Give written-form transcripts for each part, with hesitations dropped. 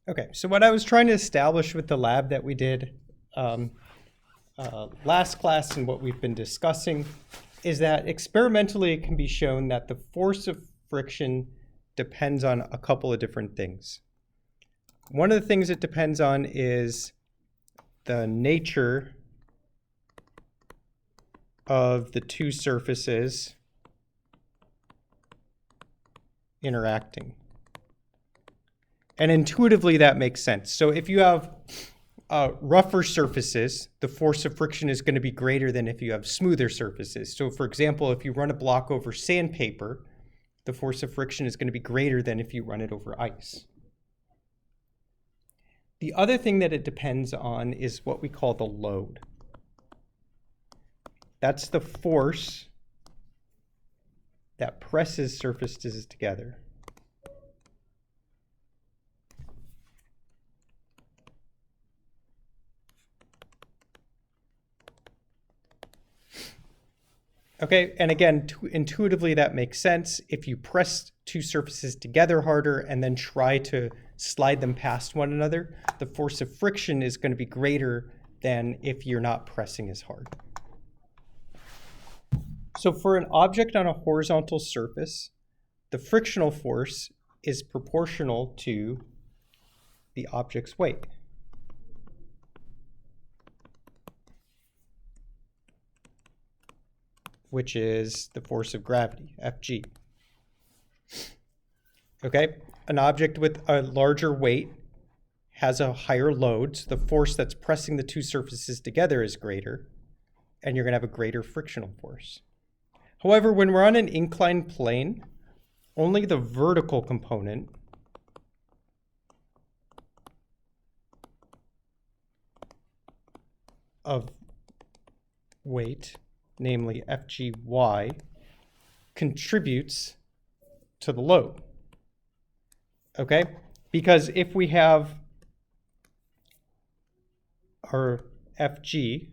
Okay, so what I was trying to establish with the lab that we did last class and what we've been discussing is that experimentally it can be shown that the force of friction depends on a couple of different things. One of the things it depends on is the nature of the two surfaces interacting. And intuitively that makes sense. So if you have rougher surfaces, the force of friction is going to be greater than if you have smoother surfaces. So for example, if you run a block over sandpaper, the force of friction is going to be greater than if you run it over ice. The other thing that it depends on is what we call the load. That's the force that presses surfaces together. Okay, and again, intuitively that makes sense. If you press two surfaces together harder and then try to slide them past one another, the force of friction is going to be greater than if you're not pressing as hard. So for an object on a horizontal surface, the frictional force is proportional to the object's weight. Which is the force of gravity, Fg. Okay, an object with a larger weight has a higher load, so the force that's pressing the two surfaces together is greater, and you're going to have a greater frictional force. However, when we're on an inclined plane, only the vertical component of weight, namely Fgy, contributes to the load. Okay? Because if we have our Fg,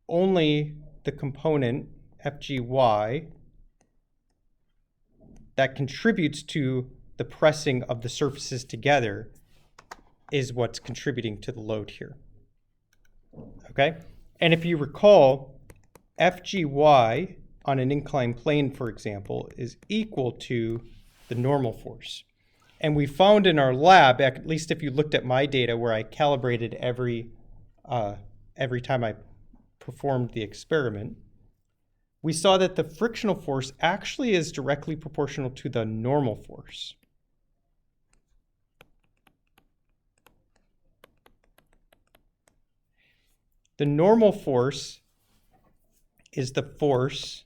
only the component Fgy that contributes to the pressing of the surfaces together is what's contributing to the load here. Okay? And if you recall, Fgy on an inclined plane, for example, is equal to the normal force. And we found in our lab, at least if you looked at my data where I calibrated every time I performed the experiment, we saw that the frictional force actually is directly proportional to the normal force. The normal force is the force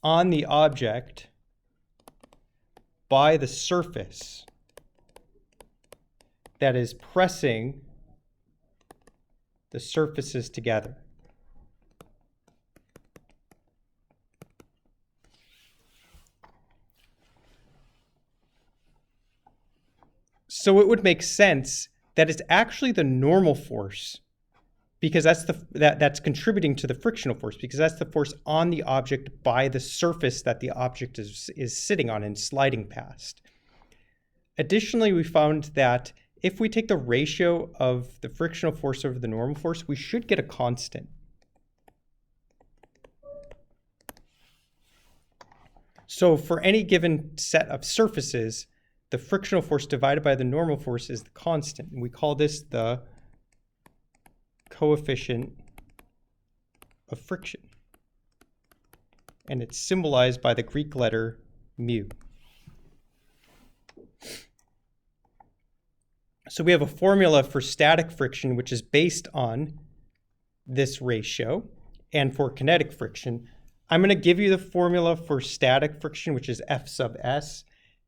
on the object by the surface that is pressing the surfaces together. So it would make sense that it's actually the normal force, because that's contributing to the frictional force, because that's the force on the object by the surface that the object is sitting on and sliding past. Additionally, we found that if we take the ratio of the frictional force over the normal force, we should get a constant. So for any given set of surfaces, the frictional force divided by the normal force is the constant. And we call this the coefficient of friction. And it's symbolized by the Greek letter mu. So we have a formula for static friction, which is based on this ratio. And for kinetic friction, I'm going to give you the formula for static friction, which is F sub s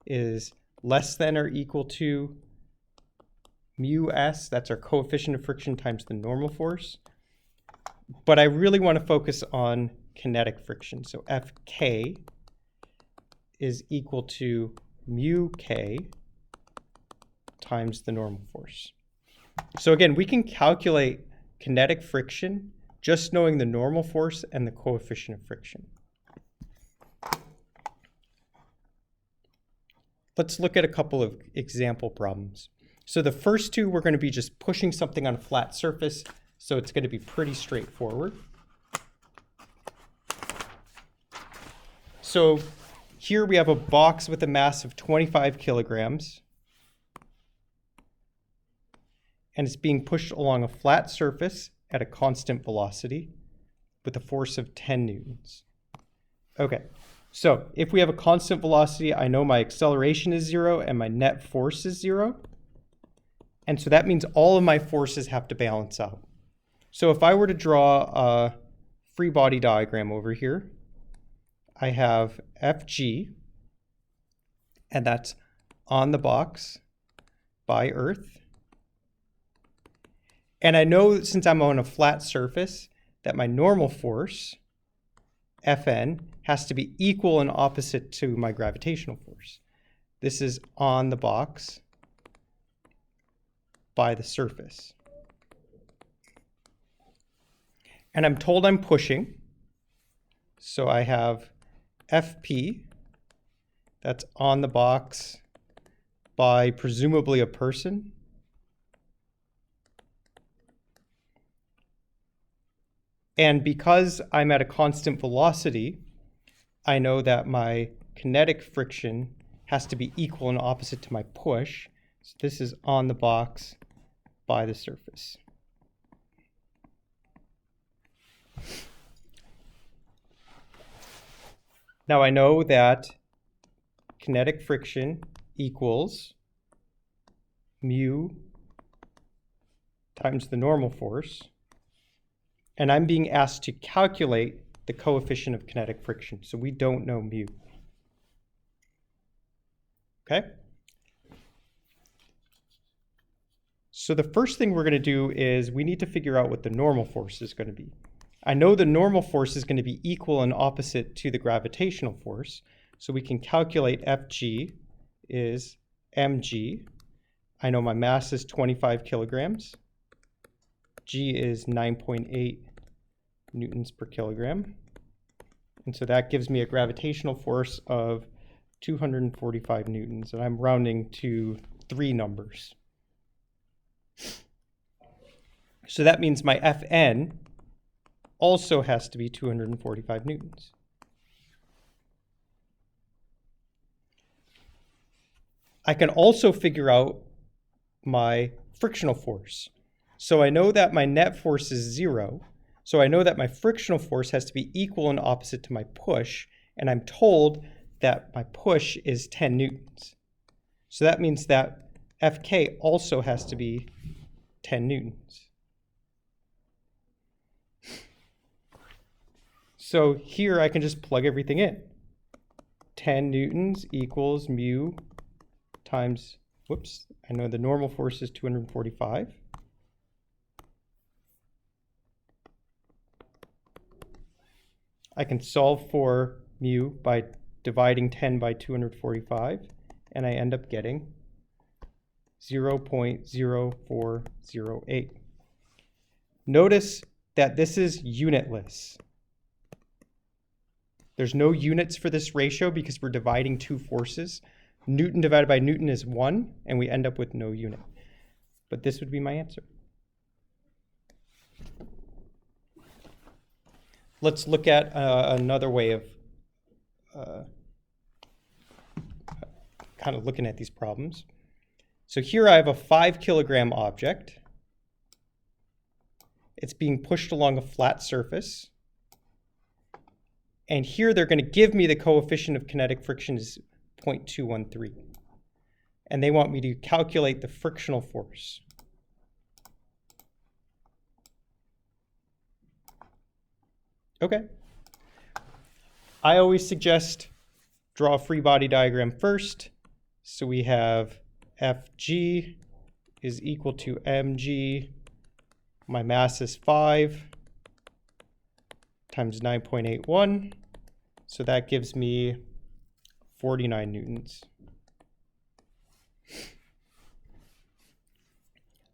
is less than or equal to mu s, that's our coefficient of friction times the normal force. But I really want to focus on kinetic friction. So Fk is equal to mu k times the normal force. So again, we can calculate kinetic friction just knowing the normal force and the coefficient of friction. Let's look at a couple of example problems. So the first two, we're going to be just pushing something on a flat surface, so it's going to be pretty straightforward. So here we have a box with a mass of 25 kilograms, and it's being pushed along a flat surface at a constant velocity with a force of 10 newtons. Okay, so if we have a constant velocity, I know my acceleration is 0 and my net force is 0. And so that means all of my forces have to balance out. So if I were to draw a free body diagram over here, I have Fg, and that's on the box by Earth. And I know that since I'm on a flat surface that my normal force, Fn, has to be equal and opposite to my gravitational force. This is on the box by the surface. And I'm told I'm pushing. So I have Fp, that's on the box by presumably a person. And because I'm at a constant velocity, I know that my kinetic friction has to be equal and opposite to my push. So this is on the box by the surface. Now I know that kinetic friction equals mu times the normal force. And I'm being asked to calculate the coefficient of kinetic friction. So we don't know mu. Okay? So the first thing we're going to do is we need to figure out what the normal force is going to be. I know the normal force is going to be equal and opposite to the gravitational force. So we can calculate Fg is mg. I know my mass is 25 kilograms. G is 9.8 newtons per kilogram. And so that gives me a gravitational force of 245 newtons. And I'm rounding to 3 numbers. So that means my Fn also has to be 245 newtons. I can also figure out my frictional force. So I know that my net force is 0. So I know that my frictional force has to be equal and opposite to my push. And I'm told that my push is 10 newtons. So that means that Fk also has to be 10 newtons. So here I can just plug everything in. 10 newtons equals mu times, whoops, I know the normal force is 245. I can solve for mu by dividing 10 by 245, and I end up getting 0.0408. Notice that this is unitless. There's no units for this ratio because we're dividing two forces. Newton divided by Newton is 1, and we end up with no unit. But this would be my answer. Let's look at another way of kind of looking at these problems. So here I have a 5 kilogram object. It's being pushed along a flat surface. And here they're going to give me the coefficient of kinetic friction is 0.213. And they want me to calculate the frictional force. Okay. I always suggest draw a free body diagram first. So we have Fg is equal to mg. My mass is 5 times 9.81. So that gives me 49 newtons.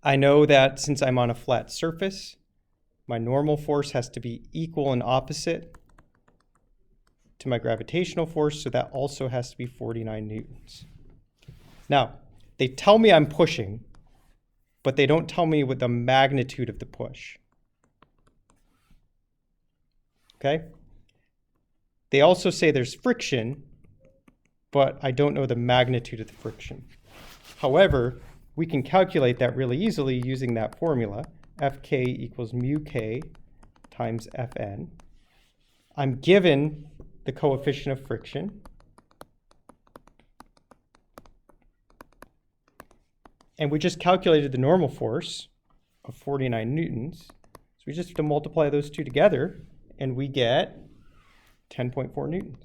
I know that since I'm on a flat surface, my normal force has to be equal and opposite to my gravitational force, so that also has to be 49 newtons. Now, they tell me I'm pushing, but they don't tell me what the magnitude of the push. Okay? They also say there's friction, but I don't know the magnitude of the friction. However, we can calculate that really easily using that formula, Fk equals mu k times Fn. I'm given the coefficient of friction. And we just calculated the normal force of 49 newtons. So we just have to multiply those two together, and we get 10.4 newtons.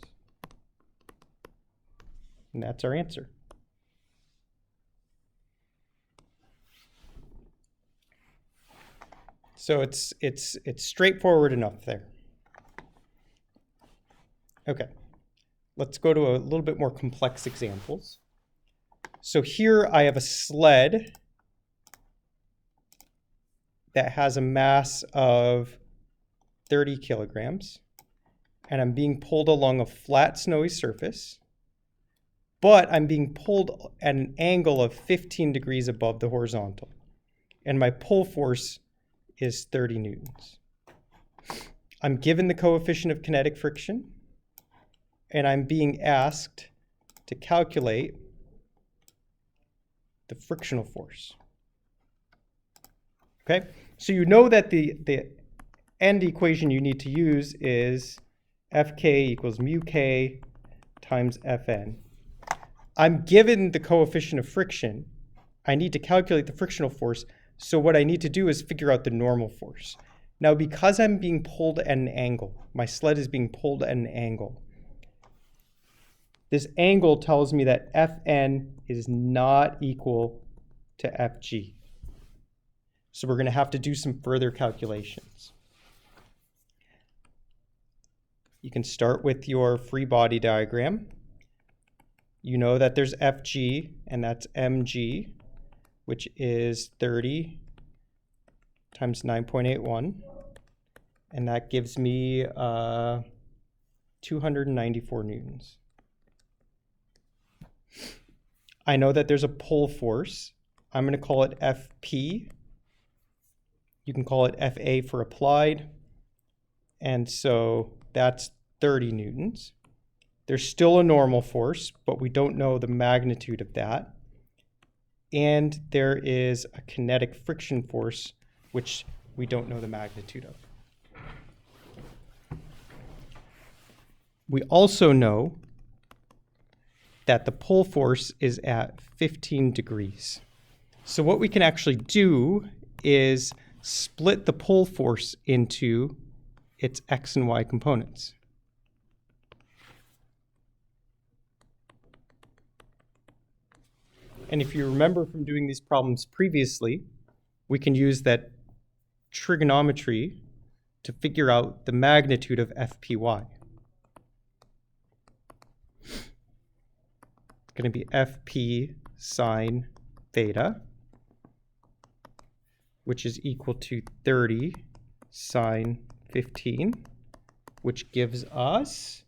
And that's our answer. So it's straightforward enough there. Okay, let's go to a little bit more complex examples. So here I have a sled that has a mass of 30 kilograms, and I'm being pulled along a flat snowy surface, but I'm being pulled at an angle of 15 degrees above the horizontal, and my pull force is 30 newtons. I'm given the coefficient of kinetic friction, and I'm being asked to calculate the frictional force. Okay, so you know that the end equation you need to use is Fk equals mu k times Fn. I'm given the coefficient of friction. I need to calculate the frictional force, so what I need to do is figure out the normal force. Now, because I'm being pulled at an angle, my sled is being pulled at an angle, this angle tells me that Fn is not equal to Fg. So we're going to have to do some further calculations. You can start with your free body diagram. You know that there's Fg, and that's mg, which is 30 times 9.81. And that gives me 294 newtons. I know that there's a pull force. I'm going to call it Fp. You can call it Fa for applied. And so that's 30 newtons. There's still a normal force, but we don't know the magnitude of that. And there is a kinetic friction force, which we don't know the magnitude of. We also know that the pull force is at 15 degrees. So what we can actually do is split the pull force into its x and y components. And if you remember from doing these problems previously, we can use that trigonometry to figure out the magnitude of Fpy. It's going to be Fp sine theta, which is equal to 30 sine 15, which gives us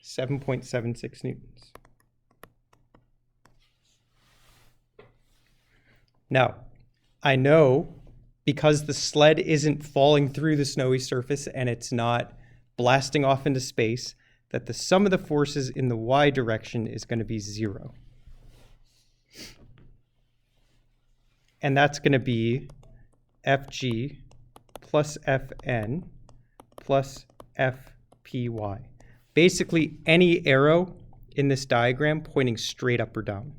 7.76 newtons. Now, I know because the sled isn't falling through the snowy surface and it's not blasting off into space, that the sum of the forces in the y direction is going to be 0. And that's going to be Fg plus Fn plus Fpy. Basically, any arrow in this diagram pointing straight up or down.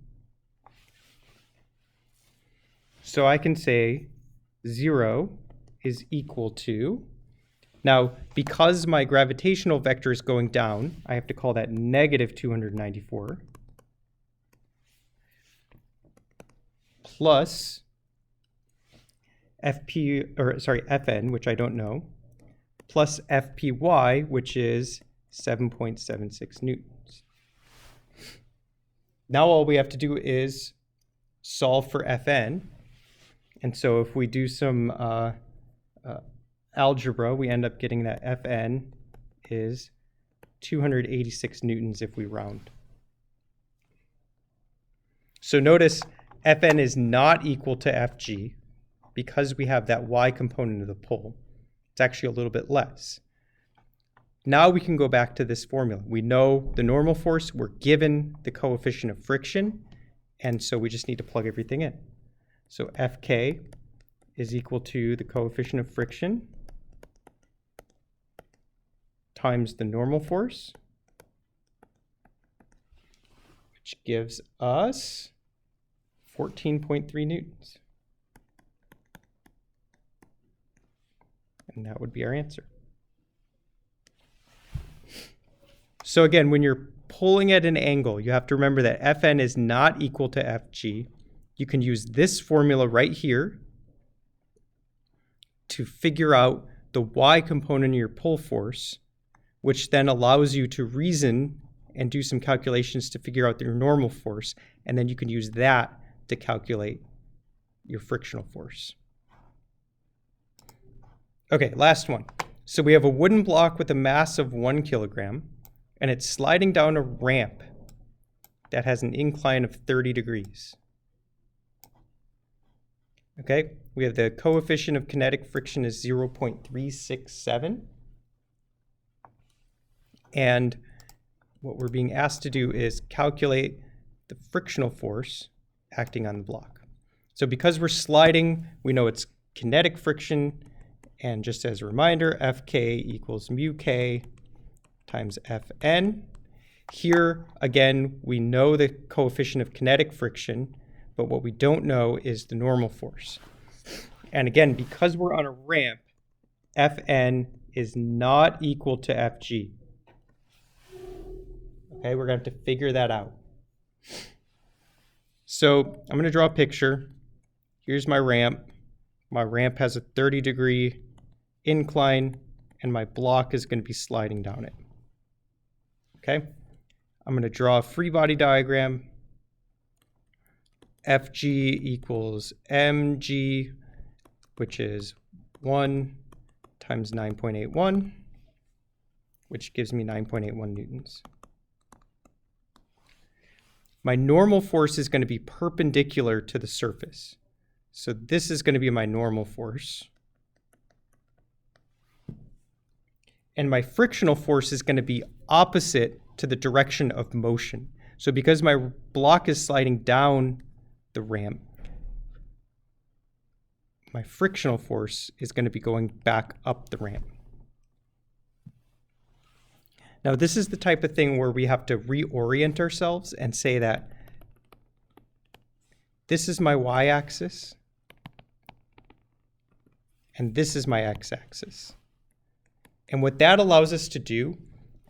So I can say 0 is equal to, now because my gravitational vector is going down, I have to call that negative 294 plus Fn, which I don't know, plus Fpy, which is 7.76 newtons. Now all we have to do is solve for Fn. And so if we do some algebra, we end up getting that Fn is 286 newtons if we round. So notice Fn is not equal to Fg because we have that y component of the pull. It's actually a little bit less. Now we can go back to this formula. We know the normal force, we're given the coefficient of friction, and so we just need to plug everything in. So Fk is equal to the coefficient of friction times the normal force, which gives us 14.3 newtons. And that would be our answer. So again, when you're pulling at an angle, you have to remember that Fn is not equal to Fg. You can use this formula right here to figure out the y component of your pull force, which then allows you to reason and do some calculations to figure out your normal force, and then you can use that to calculate your frictional force. Okay, last one. So we have a wooden block with a mass of 1 kilogram, and it's sliding down a ramp that has an incline of 30 degrees. Okay, we have the coefficient of kinetic friction is 0.367. And what we're being asked to do is calculate the frictional force acting on the block. So because we're sliding, we know it's kinetic friction. And just as a reminder, Fk equals mu k times Fn. Here, again, we know the coefficient of kinetic friction, but what we don't know is the normal force. And again, because we're on a ramp, Fn is not equal to Fg. Okay, we're going to have to figure that out. So I'm going to draw a picture. Here's my ramp. My ramp has a 30-degree incline, and my block is going to be sliding down it. Okay, I'm going to draw a free body diagram. Fg equals mg, which is 1 times 9.81, which gives me 9.81 newtons. My normal force is going to be perpendicular to the surface. So this is going to be my normal force. And my frictional force is going to be opposite to the direction of motion. So because my block is sliding down the ramp, my frictional force is going to be going back up the ramp. Now, this is the type of thing where we have to reorient ourselves and say that this is my y-axis, and this is my x-axis. And what that allows us to do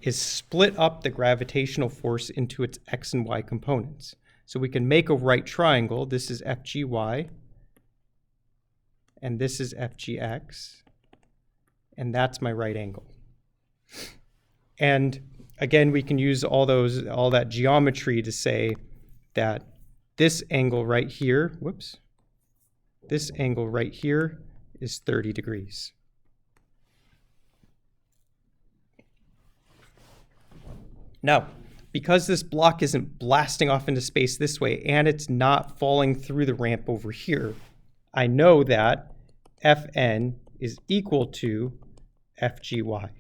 is split up the gravitational force into its x and y components. So we can make a right triangle. This is FGY, and this is FGX, and that's my right angle. And again, we can use all that geometry to say that this angle right here, this angle right here is 30 degrees. Now, because this block isn't blasting off into space this way, and it's not falling through the ramp over here, I know that Fn is equal to Fgy.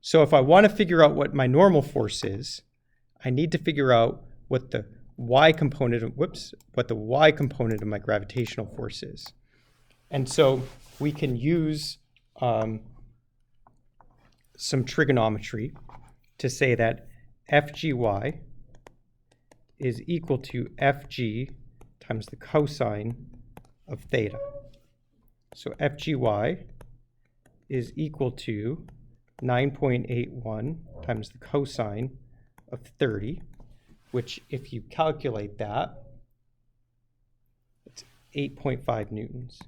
So if I want to figure out what my normal force is, I need to figure out what the y component of, what the y component of my gravitational force is. And so we can use some trigonometry to say that Fgy is equal to Fg times the cosine of theta. So Fgy is equal to 9.81 times the cosine of 30, which if you calculate that, it's 8.5 newtons.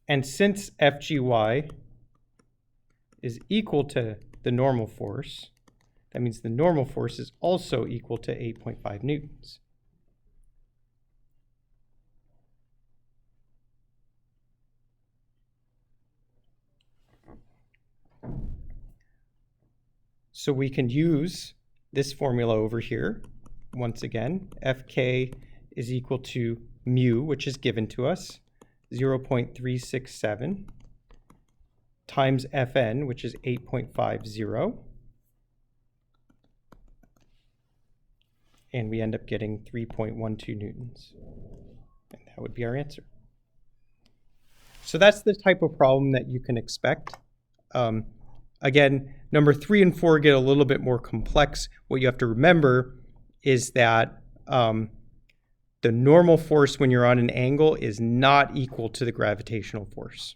And since Fgy is equal to the normal force, that means the normal force is also equal to 8.5 newtons. So we can use this formula over here. Once again, Fk is equal to mu, which is given to us, 0.367, times Fn, which is 8.50. And we end up getting 3.12 newtons. And that would be our answer. So that's the type of problem that you can expect. Again, number 3 and 4 get a little bit more complex. What you have to remember is that the normal force when you're on an angle is not equal to the gravitational force.